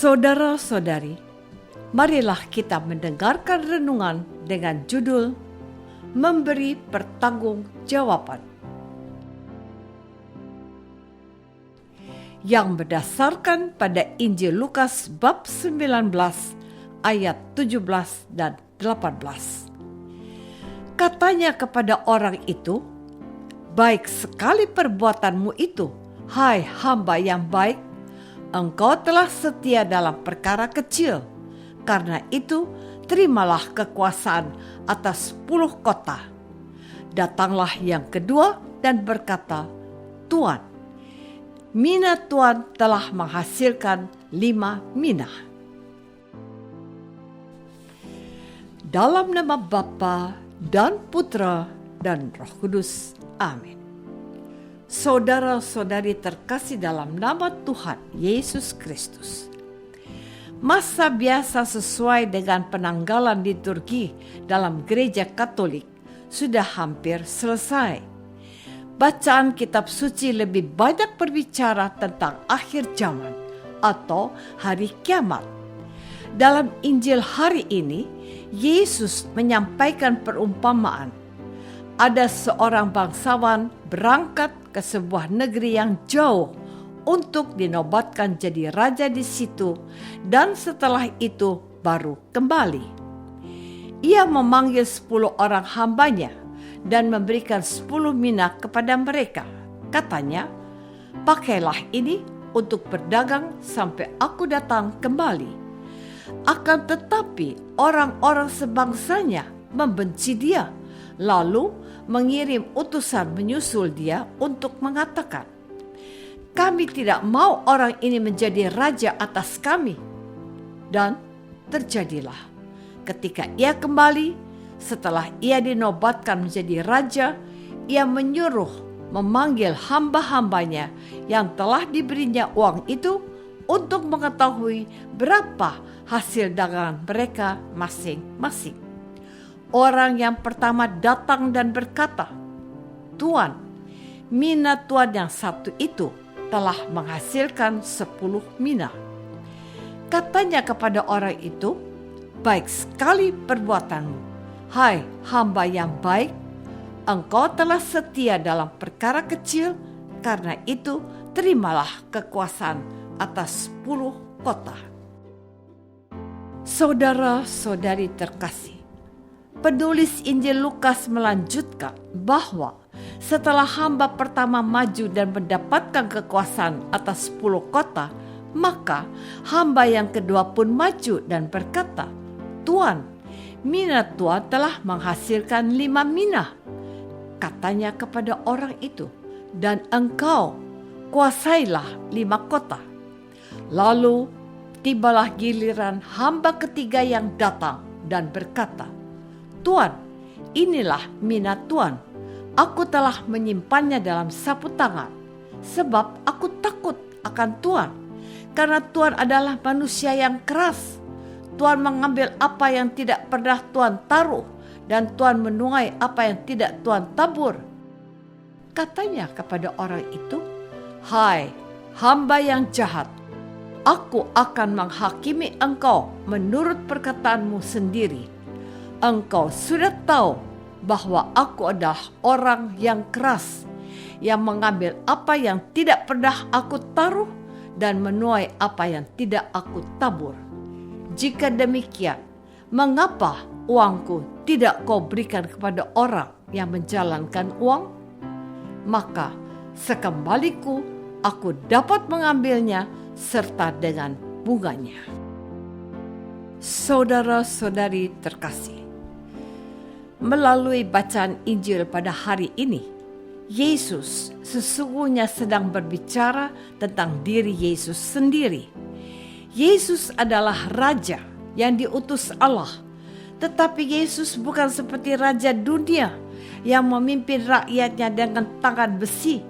Saudara-saudari, marilah kita mendengarkan renungan dengan judul Memberi Pertanggungjawaban, yang berdasarkan pada Injil Lukas bab 19 ayat 17 dan 18. Katanya kepada orang itu, "Baik sekali perbuatanmu itu, hai hamba yang baik. Engkau telah setia dalam perkara kecil, karena itu terimalah kekuasaan atas 10 kota." Datanglah yang kedua dan berkata, "Tuan, mina Tuan telah menghasilkan 5 mina." Dalam nama Bapa dan Putra dan Roh Kudus. Amin. Saudara-saudari terkasih dalam nama Tuhan Yesus Kristus, masa biasa sesuai dengan penanggalan liturgi dalam gereja Katolik sudah hampir selesai. Bacaan kitab suci lebih banyak berbicara tentang akhir zaman atau hari kiamat. Dalam Injil hari ini, Yesus menyampaikan perumpamaan. Ada seorang bangsawan berangkat ke sebuah negeri yang jauh untuk dinobatkan jadi raja di situ, dan setelah itu baru kembali. Ia memanggil 10 orang hambanya dan memberikan 10 mina kepada mereka. Katanya, "Pakailah ini untuk berdagang sampai aku datang kembali." Akan tetapi orang-orang sebangsanya membenci dia, lalu mengirim utusan menyusul dia untuk mengatakan, "Kami tidak mau orang ini menjadi raja atas kami." Dan terjadilah, ketika ia kembali, setelah ia dinobatkan menjadi raja, ia menyuruh memanggil hamba-hambanya yang telah diberinya uang itu untuk mengetahui berapa hasil dagangan mereka masing-masing. Orang yang pertama datang dan berkata, "Tuan, mina Tuan yang satu itu telah menghasilkan 10 mina." Katanya kepada orang itu, "Baik sekali perbuatanmu, hai hamba yang baik. Engkau telah setia dalam perkara kecil, karena itu terimalah kekuasaan atas 10 kota." Saudara-saudari terkasih, penulis Injil Lukas melanjutkan bahwa setelah hamba pertama maju dan mendapatkan kekuasaan atas 10 kota, maka hamba yang kedua pun maju dan berkata, "Tuan, mina Tuan telah menghasilkan 5 mina." Katanya kepada orang itu, "Dan engkau kuasailah 5 kota." Lalu tibalah giliran hamba ketiga yang datang dan berkata, "Tuan, inilah mina Tuan. Aku telah menyimpannya dalam sapu tangan, sebab aku takut akan Tuan, karena Tuan adalah manusia yang keras. Tuan mengambil apa yang tidak pernah Tuan taruh, dan Tuan menuai apa yang tidak Tuan tabur." Katanya kepada orang itu, "Hai hamba yang jahat, aku akan menghakimi engkau menurut perkataanmu sendiri. Engkau sudah tahu bahwa aku adalah orang yang keras, yang mengambil apa yang tidak pernah aku taruh dan menuai apa yang tidak aku tabur. Jika demikian, mengapa uangku tidak kau berikan kepada orang yang menjalankan uang? Maka sekembaliku aku dapat mengambilnya serta dengan bunganya." Saudara-saudari terkasih, melalui bacaan Injil pada hari ini, Yesus sesungguhnya sedang berbicara tentang diri Yesus sendiri. Yesus adalah Raja yang diutus Allah, tetapi Yesus bukan seperti Raja dunia yang memimpin rakyatnya dengan tangan besi.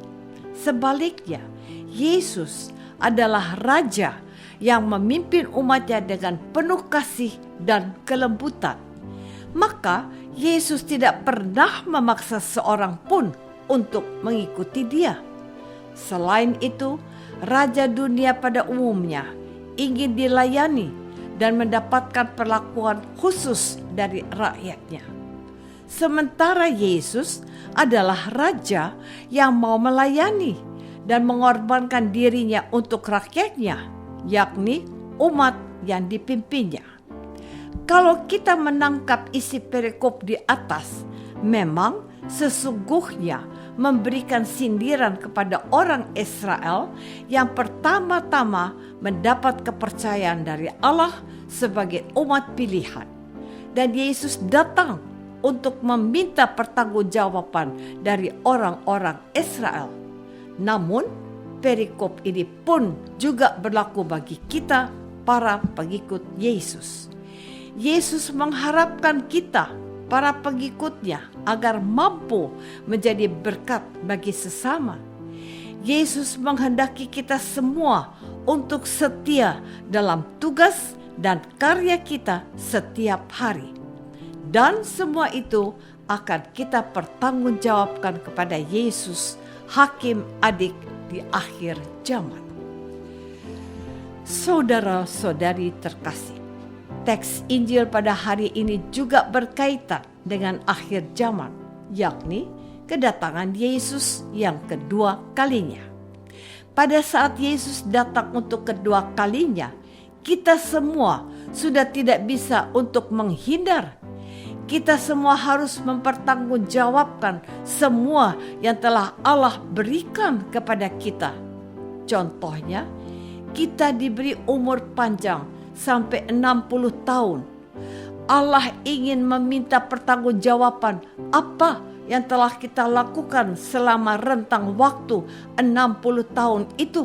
Sebaliknya, Yesus adalah Raja yang memimpin umatnya dengan penuh kasih dan kelembutan. Maka Yesus tidak pernah memaksa seorang pun untuk mengikuti Dia. Selain itu, raja dunia pada umumnya ingin dilayani dan mendapatkan perlakuan khusus dari rakyatnya. Sementara Yesus adalah Raja yang mau melayani dan mengorbankan dirinya untuk rakyatnya, yakni umat yang dipimpinnya. Kalau kita menangkap isi perikop di atas, memang sesungguhnya memberikan sindiran kepada orang Israel yang pertama-tama mendapat kepercayaan dari Allah sebagai umat pilihan. Dan Yesus datang untuk meminta pertanggungjawaban dari orang-orang Israel. Namun, perikop ini pun juga berlaku bagi kita, para pengikut Yesus. Yesus mengharapkan kita, para pengikutnya, agar mampu menjadi berkat bagi sesama. Yesus menghendaki kita semua untuk setia dalam tugas dan karya kita setiap hari. Dan semua itu akan kita pertanggungjawabkan kepada Yesus, Hakim Adik di akhir zaman. Saudara-saudari terkasih, teks Injil pada hari ini juga berkaitan dengan akhir zaman, yakni kedatangan Yesus yang kedua kalinya. Pada saat Yesus datang untuk kedua kalinya, kita semua sudah tidak bisa untuk menghindar. Kita semua harus mempertanggungjawabkan semua yang telah Allah berikan kepada kita. Contohnya, kita diberi umur panjang sampai 60 tahun. Allah ingin meminta pertanggungjawaban apa yang telah kita lakukan selama rentang waktu 60 tahun itu.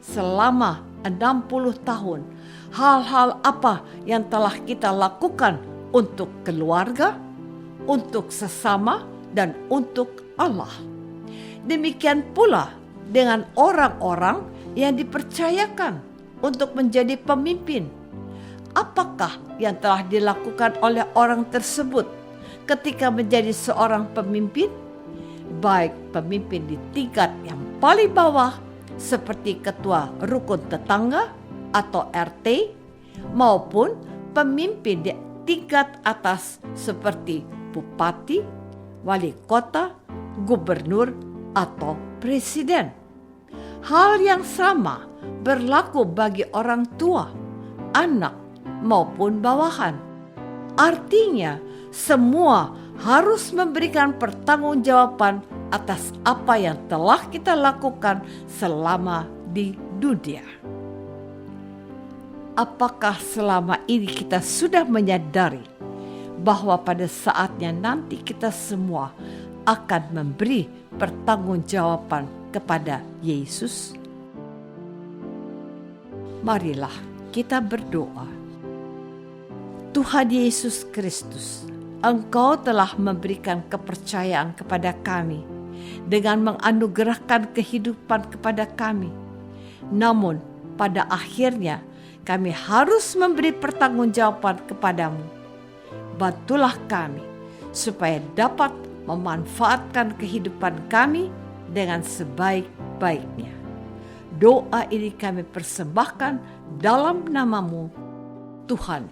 Selama 60 tahun, hal-hal apa yang telah kita lakukan untuk keluarga, untuk sesama, dan untuk Allah. Demikian pula dengan orang-orang yang dipercayakan untuk menjadi pemimpin. Apakah yang telah dilakukan oleh orang tersebut ketika menjadi seorang pemimpin? Baik pemimpin di tingkat yang paling bawah seperti ketua rukun tetangga atau RT, maupun pemimpin di tingkat atas seperti bupati, wali kota, gubernur, atau presiden. Hal yang sama berlaku bagi orang tua, anak, maupun bawahan. Artinya, semua harus memberikan pertanggungjawaban atas apa yang telah kita lakukan selama di dunia. Apakah selama ini kita sudah menyadari bahwa pada saatnya nanti kita semua akan memberi pertanggungjawaban kepada Yesus? Marilah kita berdoa. Tuhan Yesus Kristus, Engkau telah memberikan kepercayaan kepada kami dengan menganugerahkan kehidupan kepada kami. Namun pada akhirnya kami harus memberi pertanggungjawaban kepadamu. Bantulah kami supaya dapat memanfaatkan kehidupan kami dengan sebaik-baiknya. Doa ini kami persembahkan dalam nama-Mu, Tuhan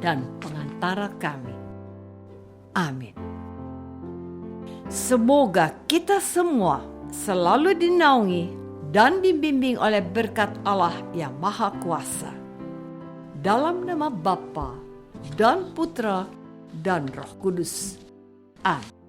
dan pengantara kami. Amin. Semoga kita semua selalu dinaungi dan dibimbing oleh berkat Allah yang Maha Kuasa. Dalam nama Bapa dan Putra dan Roh Kudus. Amin.